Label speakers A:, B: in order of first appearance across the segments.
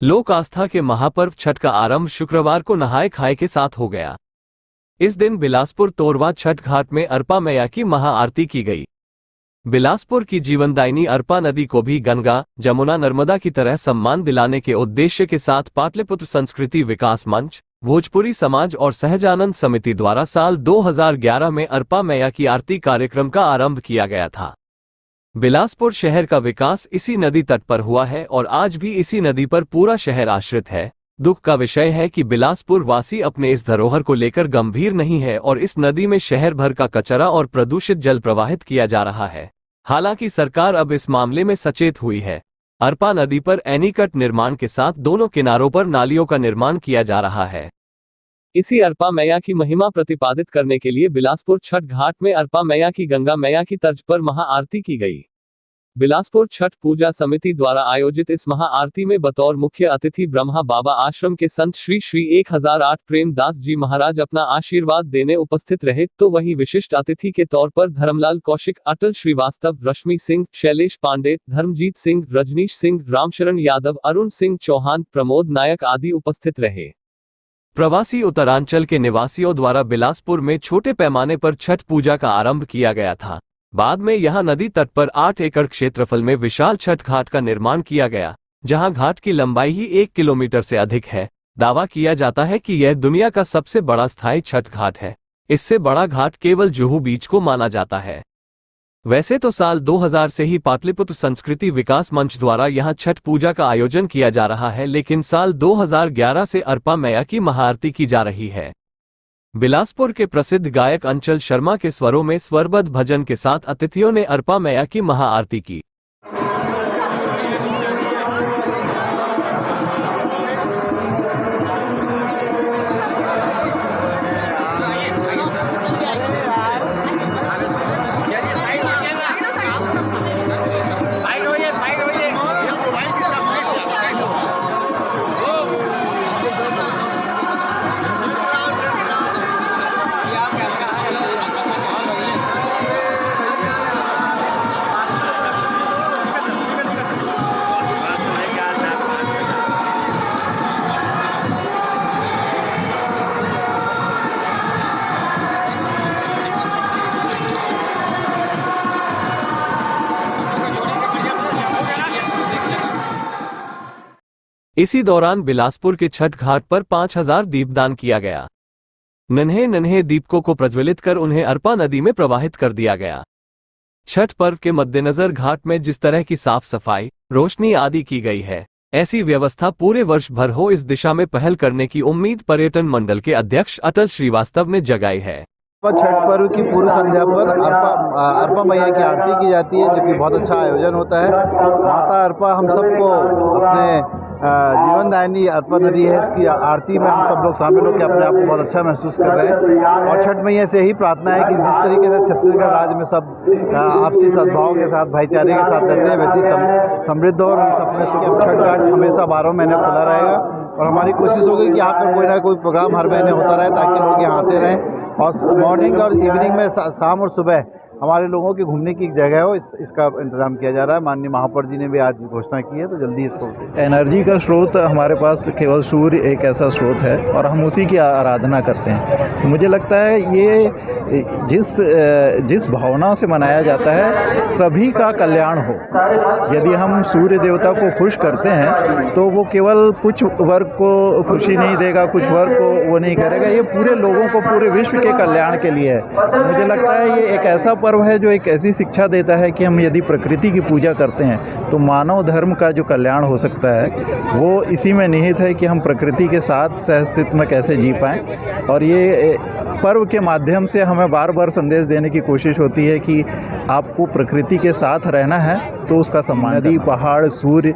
A: लोक आस्था के महापर्व छठ का आरंभ शुक्रवार को नहाय खाए के साथ हो गया। इस दिन बिलासपुर तोरवा छठ घाट में अरपा मैया की महाआरती की गई। बिलासपुर की जीवनदायिनी अरपा नदी को भी गंगा, जमुना, नर्मदा की तरह सम्मान दिलाने के उद्देश्य के साथ पाटलिपुत्र संस्कृति विकास मंच, भोजपुरी समाज और सहजानंद समिति द्वारा साल 2011 में अरपा मैया की आरती कार्यक्रम का आरंभ किया गया था। बिलासपुर शहर का विकास इसी नदी तट पर हुआ है और आज भी इसी नदी पर पूरा शहर आश्रित है। दुख का विषय है कि बिलासपुर वासी अपने इस धरोहर को लेकर गंभीर नहीं है और इस नदी में शहर भर का कचरा और प्रदूषित जल प्रवाहित किया जा रहा है। हालांकि सरकार अब इस मामले में सचेत हुई है। अरपा नदी पर एनीकट निर्माण के साथ दोनों किनारों पर नालियों का निर्माण किया जा रहा है। इसी अरपा मैया की महिमा प्रतिपादित करने के लिए बिलासपुर छठ घाट में अरपा मैया की गंगा मैया की तर्ज पर महाआरती की गई। बिलासपुर छठ पूजा समिति द्वारा आयोजित इस महाआरती में बतौर मुख्य अतिथि ब्रह्मा बाबा आश्रम के संत श्री श्री 1008 प्रेमदास जी महाराज अपना आशीर्वाद देने उपस्थित रहे, तो वहीं विशिष्ट अतिथि के तौर पर धर्मलाल कौशिक, अटल श्रीवास्तव, रश्मि सिंह, शैलेश पांडे, धर्मजीत सिंह, रजनीश सिंह, रामशरण यादव, अरुण सिंह चौहान, प्रमोद नायक आदि उपस्थित रहे। प्रवासी उत्तरांचल के निवासियों द्वारा बिलासपुर में छोटे पैमाने पर छठ पूजा का आरंभ किया गया था। बाद में यहां नदी तट पर 8 एकड़ क्षेत्रफल में विशाल छठ घाट का निर्माण किया गया, जहां घाट की लंबाई ही 1 किलोमीटर से अधिक है। दावा किया जाता है कि यह दुनिया का सबसे बड़ा स्थायी छठ घाट है। इससे बड़ा घाट केवल जुहू बीच को माना जाता है। वैसे तो साल 2000 से ही पाटलिपुत्र संस्कृति विकास मंच द्वारा यहां छठ पूजा का आयोजन किया जा रहा है, लेकिन साल 2011 से अरपा मैया की महाआरती की जा रही है। बिलासपुर के प्रसिद्ध गायक अंचल शर्मा के स्वरों में स्वरबद्ध भजन के साथ अतिथियों ने अरपा मैया की महाआरती की। इसी दौरान बिलासपुर के छठ घाट पर 5000 दीपदान किया गया। नन्हे नन्हे दीपकों को प्रज्वलित कर उन्हें अरपा नदी में प्रवाहित कर दिया गया। छठ पर्व के मद्देनजर घाट में जिस तरह की साफ सफाई, रोशनी आदि की गई है, ऐसी व्यवस्था पूरे वर्ष भर हो, इस दिशा में पहल करने की उम्मीद पर्यटन मंडल के अध्यक्ष अटल श्रीवास्तव ने जगाई है।
B: छठ पर्व की पूर्व संध्या पर अरपा मैया की आरती की जाती है, जो कि बहुत अच्छा आयोजन होता है। माता अरपा हम सबको अपने जीवनदायिनी अरपा नदी है, इसकी आरती में हम सब लोग शामिल होकर अपने आप को बहुत अच्छा महसूस कर रहे हैं। और छठ मैया से यही प्रार्थना है कि जिस तरीके से छत्तीसगढ़ राज्य में सब आपसी सद्भाव के साथ, भाईचारे के साथ रहते हैं, वैसी समृद्ध और सपने से छठ घाट हमेशा 12 महीने खुला रहेगा। और हमारी कोशिश होगी कि यहाँ पर कोई ना कोई प्रोग्राम हर महीने होता रहे, ताकि लोग यहाँ आते रहें। और मॉर्निंग और इवनिंग में, शाम और सुबह हमारे लोगों की घूमने की एक जगह हो, इसका इंतजाम किया जा रहा है। माननीय महापौर जी ने भी आज घोषणा की है, तो जल्दी इसको।
C: एनर्जी का स्रोत हमारे पास केवल सूर्य एक ऐसा स्रोत है और हम उसी की आराधना करते हैं। तो मुझे लगता है ये जिस भावना से मनाया जाता है, सभी का कल्याण हो। यदि हम सूर्य देवता को खुश करते हैं तो वो केवल कुछ वर्ग को खुशी नहीं देगा, कुछ वर्ग को वो नहीं करेगा, ये पूरे लोगों को, पूरे विश्व के कल्याण के लिए है। तो मुझे लगता है ये एक ऐसा पर्व है जो एक ऐसी शिक्षा देता है कि हम यदि प्रकृति की पूजा करते हैं तो मानव धर्म का जो कल्याण हो सकता है वो इसी में निहित है कि हम प्रकृति के साथ सहअस्तित्व में कैसे जी पाएँ। और ये पर्व के माध्यम से हमें बार बार संदेश देने की कोशिश होती है कि आपको प्रकृति के साथ रहना है तो उसका सम्मान। नदी, पहाड़, सूर्य,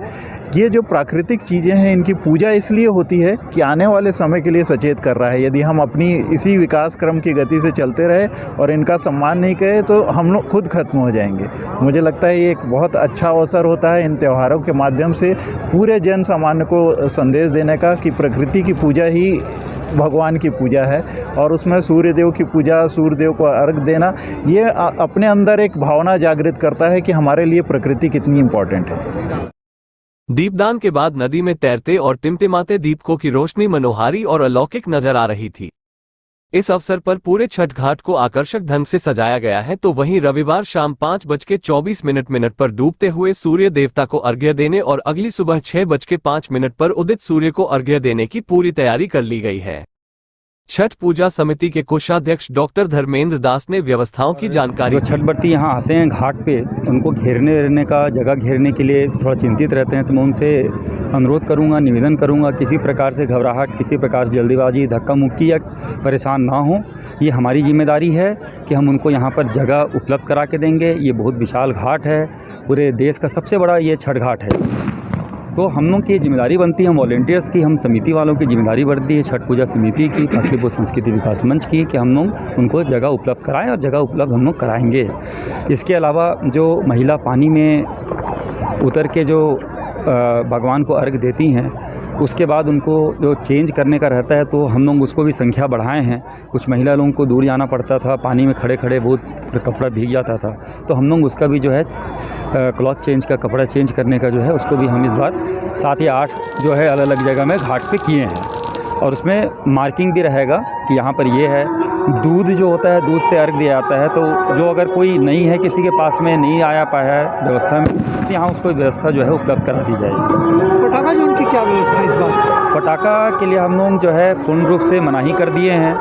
C: ये जो प्राकृतिक चीज़ें हैं, इनकी पूजा इसलिए होती है कि आने वाले समय के लिए सचेत कर रहा है। यदि हम अपनी इसी विकास क्रम की गति से चलते रहे और इनका सम्मान नहीं करें तो हम लोग खुद खत्म हो जाएंगे। मुझे लगता है ये एक बहुत अच्छा अवसर होता है इन त्योहारों के माध्यम से पूरे जन सामान्य को संदेश देने का कि प्रकृति की पूजा ही भगवान की पूजा है और उसमें सूर्यदेव की पूजा, सूर्यदेव को अर्घ देना, ये अपने अंदर एक भावना जागृत करता है कि हमारे लिए प्रकृति कितनी इम्पोर्टेंट है।
A: दीपदान के बाद नदी में तैरते और टिमटिमाते दीपकों की रोशनी मनोहारी और अलौकिक नजर आ रही थी। इस अवसर पर पूरे छठ घाट को आकर्षक ढंग से सजाया गया है। तो वहीं रविवार शाम 5:24 पर डूबते हुए सूर्य देवता को अर्घ्य देने और अगली सुबह 6:05 पर उदित सूर्य को अर्घ्य देने की पूरी तैयारी कर ली गई है। छठ पूजा समिति के कोषाध्यक्ष डॉक्टर धर्मेंद्र दास ने व्यवस्थाओं की जानकारी
D: जो छठ व्रती यहाँ आते हैं घाट पे, उनको घेरने का जगह घेरने के लिए थोड़ा चिंतित रहते हैं, तो मैं उनसे अनुरोध करूँगा, निवेदन करूँगा, किसी प्रकार से घबराहट, किसी प्रकार से जल्दीबाजी, धक्का मुक्की या परेशान ना हो। ये हमारी जिम्मेदारी है कि हम उनको यहाँ पर जगह उपलब्ध करा के देंगे। ये बहुत विशाल घाट है, पूरे देश का सबसे बड़ा ये छठ घाट है। तो हम लोग की जिम्मेदारी बनती है, हम वॉलेंटियर्स की, हम समिति वालों की जिम्मेदारी बढ़ती है, छठ पूजा समिति की, पाटलिपुत्र संस्कृति विकास मंच की, कि हम लोग उनको जगह उपलब्ध कराएं और जगह उपलब्ध हम लोग कराएंगे। इसके अलावा जो महिला पानी में उतर के जो भगवान को अर्घ देती हैं, उसके बाद उनको जो चेंज करने का रहता है, तो हम लोग उसको भी संख्या बढ़ाए हैं। कुछ महिला लोगों को दूर जाना पड़ता था, पानी में खड़े खड़े बहुत कपड़ा भीग जाता था, तो हम लोग उसका भी जो है क्लॉथ चेंज का, कपड़ा चेंज करने का जो है, उसको भी हम इस बार 7 या 8 जो है अलग अलग जगह में घाट पे किए हैं। और उसमें मार्किंग भी रहेगा कि यहाँ पर ये है। दूध जो होता है, दूध से अर्घ दिया जाता है, तो जो अगर कोई नहीं है, किसी के पास में नहीं आया पाया है व्यवस्था में, तो यहाँ उसको व्यवस्था जो है उपलब्ध करा दी जाएगी।
E: पटाखा जो उनकी क्या व्यवस्था है इस बार?
D: पटाखा के लिए हम लोग जो है पूर्ण रूप से मनाही कर दिए हैं,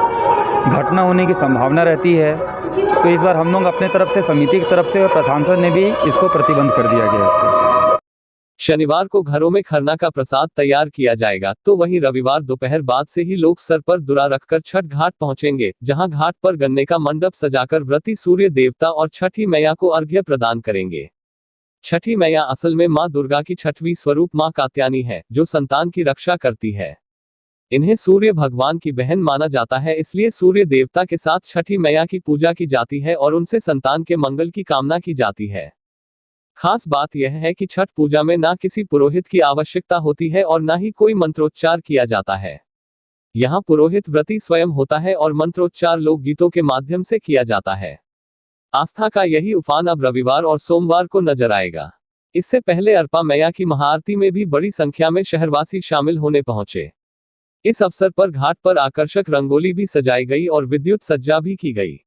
D: घटना होने की संभावना रहती है, तो इस बार हम लोग अपने तरफ से, समिति की तरफ से और प्रशासन ने भी इसको प्रतिबंध कर दिया गया है इसको।
A: शनिवार को घरों में खरना का प्रसाद तैयार किया जाएगा, तो वहीं रविवार दोपहर बाद से ही लोग सर पर दुरा रखकर छठ घाट पहुंचेंगे, जहां घाट पर गन्ने का मंडप सजाकर व्रती सूर्य देवता और छठी मैया को अर्घ्य प्रदान करेंगे। छठी मैया असल में मां दुर्गा की छठवीं स्वरूप मां कात्यायनी है, जो संतान की रक्षा करती है। इन्हें सूर्य भगवान की बहन माना जाता है, इसलिए सूर्य देवता के साथ छठी मैया की पूजा की जाती है और उनसे संतान के मंगल की कामना की जाती है। खास बात यह है कि छठ पूजा में ना किसी पुरोहित की आवश्यकता होती है और ना ही कोई मंत्रोच्चार किया जाता है। यहाँ पुरोहित व्रती स्वयं होता है और मंत्रोच्चार लोकगीतों के माध्यम से किया जाता है। आस्था का यही उफान अब रविवार और सोमवार को नजर आएगा। इससे पहले अर्पा मैया की महाआरती में भी बड़ी संख्या में शहरवासी शामिल होने पहुंचे। इस अवसर पर घाट पर आकर्षक रंगोली भी सजाई गई और विद्युत सज्जा भी की गई।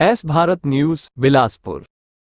A: S Bharat news, Bilaspur.